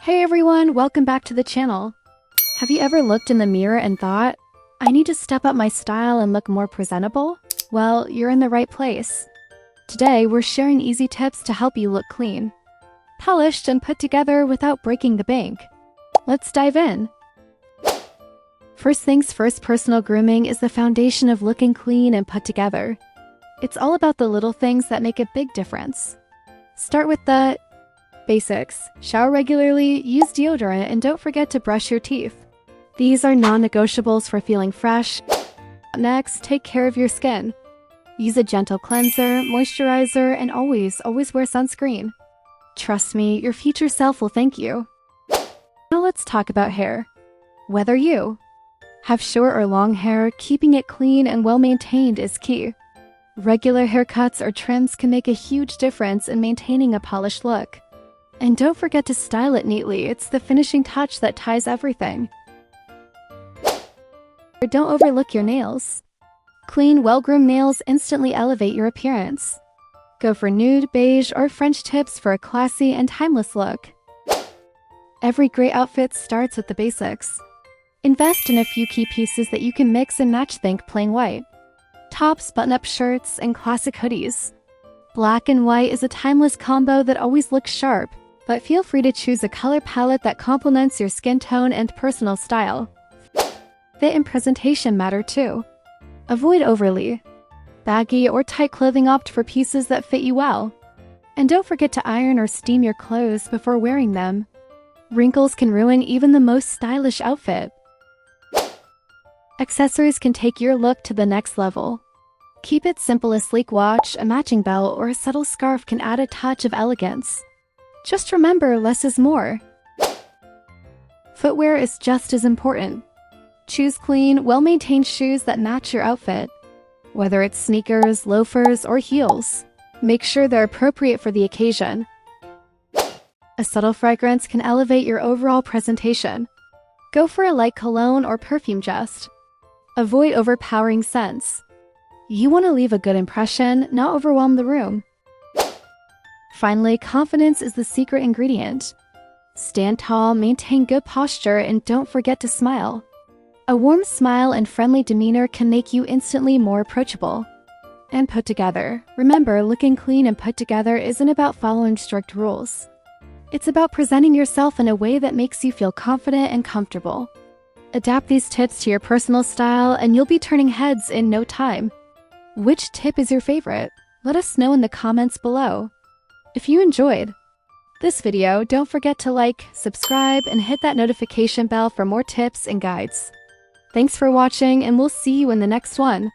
Hey everyone, welcome back to the channel. Have you ever looked in the mirror and thought, I need to step up my style and look more presentable? Well, you're in the right place. Today, we're sharing easy tips to help you look clean, polished, and put together without breaking the bank. Let's dive in. First things first, personal grooming is the foundation of looking clean and put together. It's all about the little things that make a big difference. Start with the basics. Shower regularly, use deodorant, and don't forget to brush your teeth. These are non-negotiables for feeling fresh. Next, take care of your skin. Use a gentle cleanser, moisturizer, and always wear sunscreen. Trust me, your future self will thank you. Now let's talk about hair. Whether you have short or long hair, keeping it clean and well-maintained is key. Regular haircuts or trims can make a huge difference in maintaining a polished look. And don't forget to style it neatly, it's the finishing touch that ties everything. Don't overlook your nails. Clean, well-groomed nails instantly elevate your appearance. Go for nude, beige, or French tips for a classy and timeless look. Every great outfit starts with the basics. Invest in a few key pieces that you can mix and match. Think plain white tops, button-up shirts, and classic hoodies. Black and white is a timeless combo that always looks sharp, but feel free to choose a color palette that complements your skin tone and personal style. Fit and presentation matter too. Avoid overly baggy or tight clothing. Opt for pieces that fit you well. And don't forget to iron or steam your clothes before wearing them. Wrinkles can ruin even the most stylish outfit. Accessories can take your look to the next level. Keep it simple. A sleek watch, a matching belt, or a subtle scarf can add a touch of elegance. Just remember, less is more. Footwear is just as important. Choose clean, well-maintained shoes that match your outfit. Whether it's sneakers, loafers, or heels, make sure they're appropriate for the occasion. A subtle fragrance can elevate your overall presentation. Go for a light cologne or perfume just. Avoid overpowering scents. You want to leave a good impression, not overwhelm the room. Finally, confidence is the secret ingredient. Stand tall, maintain good posture, and don't forget to smile. A warm smile and friendly demeanor can make you instantly more approachable and put together. Remember, looking clean and put together isn't about following strict rules. It's about presenting yourself in a way that makes you feel confident and comfortable. Adapt these tips to your personal style and you'll be turning heads in no time. Which tip is your favorite? Let us know in the comments below. If you enjoyed this video, don't forget to like, subscribe, and hit that notification bell for more tips and guides. Thanks for watching, and we'll see you in the next one.